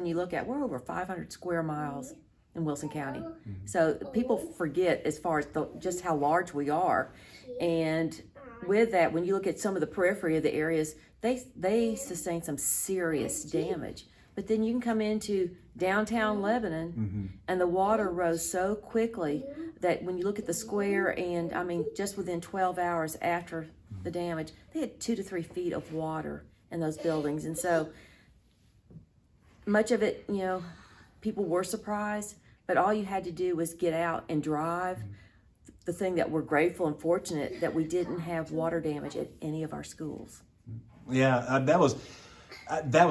you look at, we're over 500 square miles in Wilson County. So people forget as far as just how large we are. And with that, when you look at some of the periphery of the areas, they sustain some serious damage. But then you can come into downtown Lebanon and the water rose so quickly that when you look at the square, and I mean, just within 12 hours after the damage, they had 2 to 3 feet of water in those buildings. And so much of it, people were surprised, but all you had to do was get out and drive. The thing that we're grateful and fortunate that we didn't have water damage at any of our schools. Yeah, that was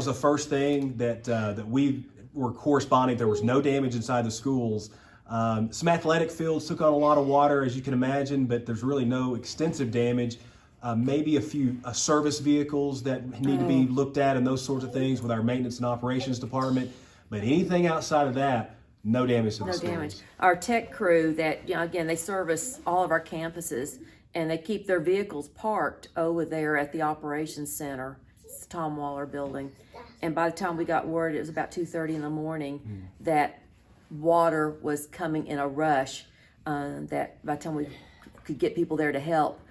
the first thing that we were corresponding. There was no damage inside the schools. Some athletic fields took on a lot of water, as you can imagine, but there's really no extensive damage. Maybe a few service vehicles that need to be looked at and those sorts of things with our maintenance and operations department. But anything outside of that, no damage to the schools. No damage. Our tech crew that, again, they service all of our campuses, and they keep their vehicles parked over there at the operations center. It's the Tom Waller building. And by the time we got word, it was about 2:30 in the morning, that water was coming in a rush, that by the time we could get people there to help,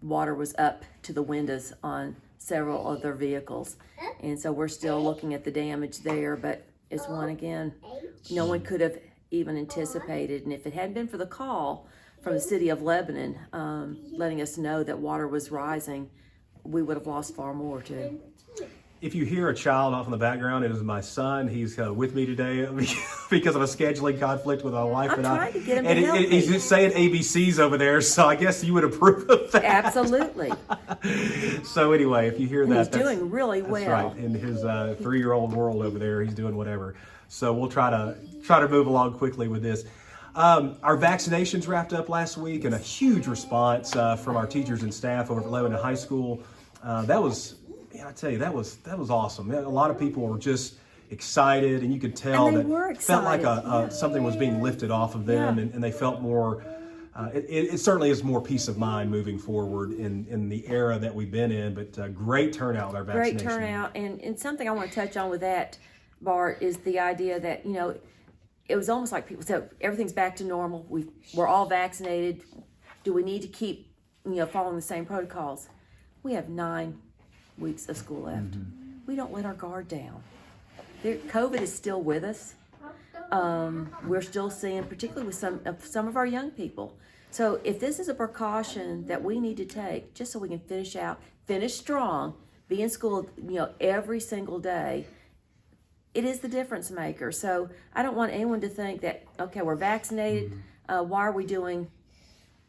water was up to the windows on several of their vehicles. And so we're still looking at the damage there, but it's one, again, no one could have even anticipated. And if it hadn't been for the call from the city of Lebanon letting us know that water was rising, we would have lost far more too. If you hear a child off in the background, it is my son. He's with me today because of a scheduling conflict with my wife I'm and trying to get him and to help he's me. just saying ABCs over there, so I guess you would approve of that. Absolutely. So anyway, if you hear And that, he's doing really well. That's right. In his 3-year-old world over there, he's doing whatever. So we'll try to move along quickly with this. Our vaccinations wrapped up last week, and a huge response from our teachers and staff over at Lebanon High School. That was, I tell you, that was awesome. A lot of people were just excited, and you could tell And they that were it felt like excited. something was being lifted off of them, Yeah. and they felt more. It certainly is more peace of mind moving forward in the era that we've been in. But great turnout with our vaccination. Great turnout, and something I want to touch on with that, Bart, is the idea that it was almost like people said everything's back to normal. We're all vaccinated. Do we need to keep following the same protocols? We have 9 weeks of school left. We don't let our guard down. COVID is still with us. We're still seeing, particularly with some of our young people. So if this is a precaution that we need to take just so we can finish strong, be in school, every single day, it is the difference maker. So I don't want anyone to think that, okay, we're vaccinated. Why are we doing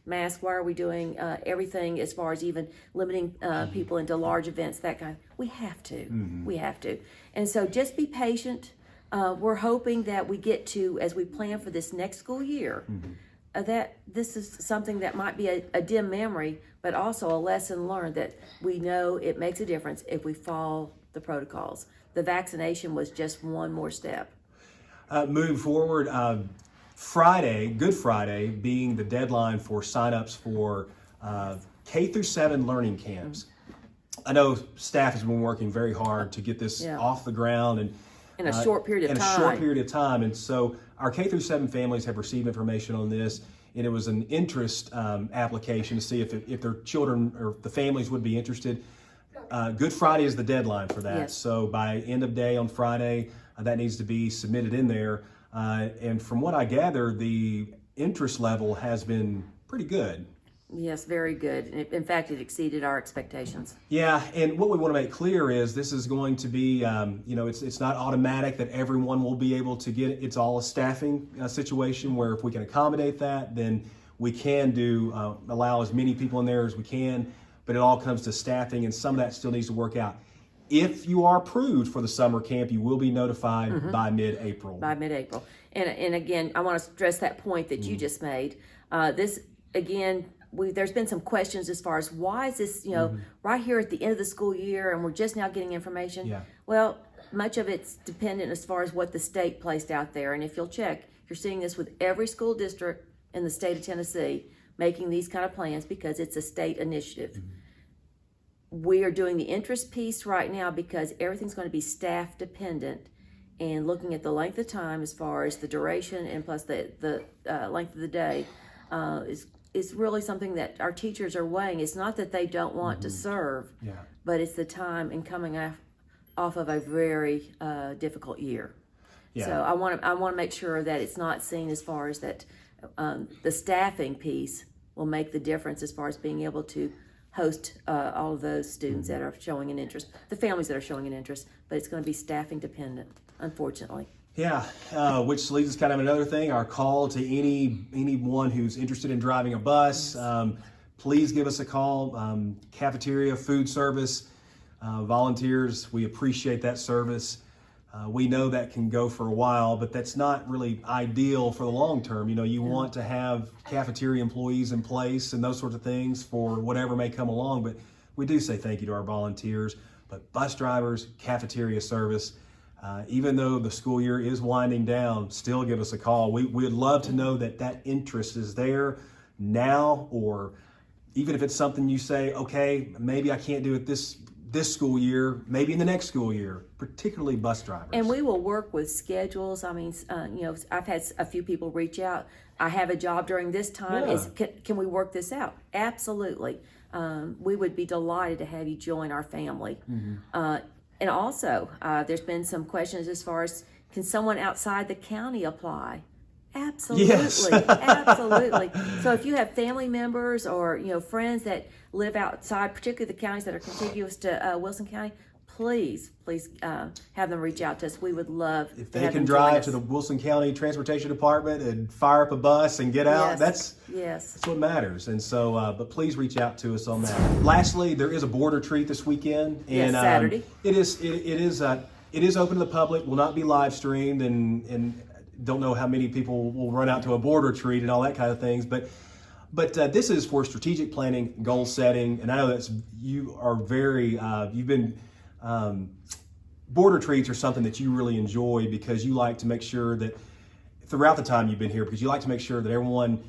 masks? Why are we doing everything as far as even limiting people into large events, that kind of, we have to. We have to. And so just be patient. We're hoping that we get to, as we plan for this next school year, that this is something that might be a dim memory, but also a lesson learned that we know it makes a difference if we follow the protocols. The vaccination was just one more step. Moving forward, Friday, Good Friday, being the deadline for signups for K through 7 learning camps. I know staff has been working very hard to get this off the ground and in a short period of time. In a short period of time. And so our K through 7 families have received information on this, and it was an interest application to see if their children or the families would be interested. Good Friday is the deadline for that. Yes. So by end of day on Friday, that needs to be submitted in there. And from what I gather, the interest level has been pretty good. Yes, very good. In fact, it exceeded our expectations. Yeah, and what we want to make clear is this is going to be, it's not automatic that everyone will be able to get it. It's all a staffing situation where if we can accommodate that, then we can allow as many people in there as we can, but it all comes to staffing, and some of that still needs to work out. If you are approved for the summer camp, you will be notified by mid-April. By mid-April. And again, I want to stress that point that you just made. This, again, there's been some questions as far as why is this, right here at the end of the school year and we're just now getting information. Yeah. Well, much of it's dependent as far as what the state placed out there. And if you'll check, you're seeing this with every school district in the state of Tennessee making these kind of plans because it's a state initiative. We are doing the interest piece right now because everything's going to be staff dependent. and looking at the length of time as far as the duration and plus the length of the day is really something that our teachers are weighing. It's not that they don't want to serve, Yeah. but it's the time and coming off of a very difficult year. Yeah. So I want to make sure that it's not seen as far as that the staffing piece will make the difference as far as being able to host all of those students that are showing an interest, the families that are showing an interest, but it's going to be staffing dependent, unfortunately. Yeah, which leads us kind of another thing, our call to anyone who's interested in driving a bus. Please give us a call. Cafeteria, food service, volunteers, we appreciate that service. We know that can go for a while, but that's not really ideal for the long term. You know, you want to have cafeteria employees in place and those sorts of things for whatever may come along, but we do say thank you to our volunteers. But bus drivers, cafeteria service, even though the school year is winding down, still give us a call. We'd love to know that interest is there now, or even if it's something you say, okay, maybe I can't do it this school year, maybe in the next school year, particularly bus drivers. And we will work with schedules. I mean, I've had a few people reach out. I have a job during this time. Yeah. Can we work this out? Absolutely. We would be delighted to have you join our family. And also, there's been some questions as far as, can someone outside the county apply? Absolutely, Yes. absolutely. So if you have family members or friends that live outside, particularly the counties that are contiguous to Wilson County, please have them reach out to us. We would love If to they have can them join drive us. to the Wilson County Transportation Department and fire up a bus and get out, Yes. that's what matters. And so, but please reach out to us on that. Lastly, there is a board retreat this weekend, and Yes, Saturday. It is open to the public. Will not be live streamed, and don't know how many people will run out to a board retreat and all that kind of things, but this is for strategic planning, goal setting, and I know you are very you've been. Board retreats are something that you really enjoy because you like to make sure that throughout the time you've been here, because you like to make sure that everyone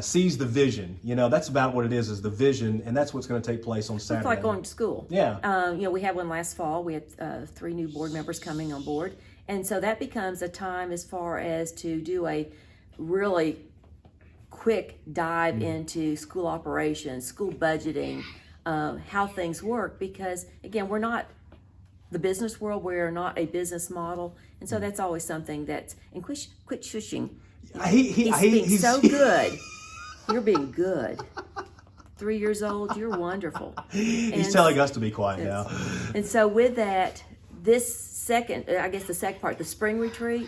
sees the vision. That's about what it is the vision, and that's what's going to take place on Saturday. It's like going to school. Yeah. We had one last fall. We had 3 new board members coming on board. And so that becomes a time as far as to do a really quick dive into school operations, school budgeting, how things work. Because, again, we're not the business world. We're not a business model. And so that's always something that's, and quit shushing. He's being so good. You're being good. 3 years old, you're wonderful. He's telling us to be quiet now. And so with that, the second part, the spring retreat,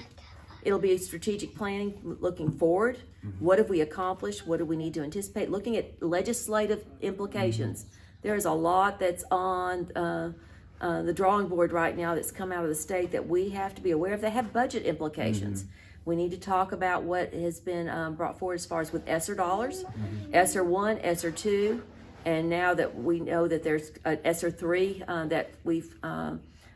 it'll be strategic planning, looking forward. What have we accomplished? What do we need to anticipate? Looking at legislative implications. There's a lot that's on the drawing board right now that's come out of the state that we have to be aware of. They have budget implications. We need to talk about what has been brought forward as far as with ESSER dollars, ESSER 1, ESSER 2, and now that we know that there's ESSER 3 that we've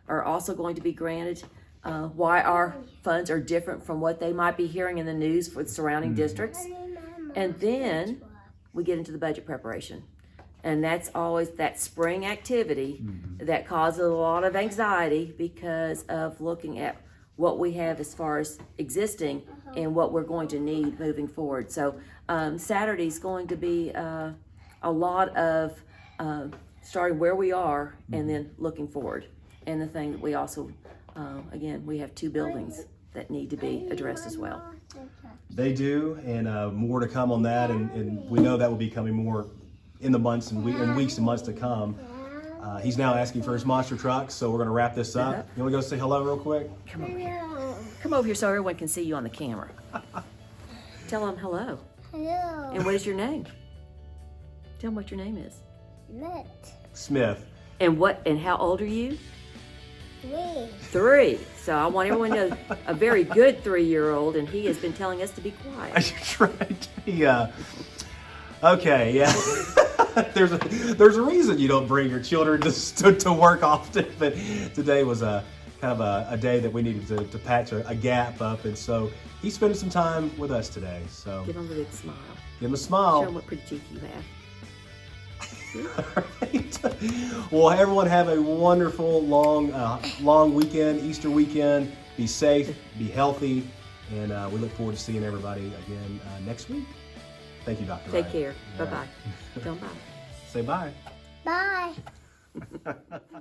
are also going to be granted, why our funds are different from what they might be hearing in the news for the surrounding districts. And then we get into the budget preparation. And that's always that spring activity that causes a lot of anxiety because of looking at what we have as far as existing and what we're going to need moving forward. So Saturday's going to be a lot of starting where we are and then looking forward. And the thing that we also, again, we have 2 buildings that need to be addressed as well. They do, and more to come on that, and we know that will be coming more in the months and weeks and months to come. He's now asking for his monster truck, so we're going to wrap this up. You want to go say hello real quick? Come over here. Come over here so everyone can see you on the camera. Tell them hello. Hello. And what is your name? Tell them what your name is. Smith. And how old are you? 3. 3. So I want everyone to know a very good 3-year-old, and he has been telling us to be quiet. That's right. Yeah. Okay. Yeah. There's a reason you don't bring your children to work often, but today was a kind of a day that we needed to patch a gap up, and so he's spending some time with us today. So Give him a big smile. give him a smile. Show him what pretty teeth you have. Right. Well, everyone have a wonderful long weekend, Easter weekend. be safe, be healthy, and we look forward to seeing everybody again next week. Thank you, Dr. Take Ryan. care. All Bye-bye. right. Don't bye. Say bye. Bye.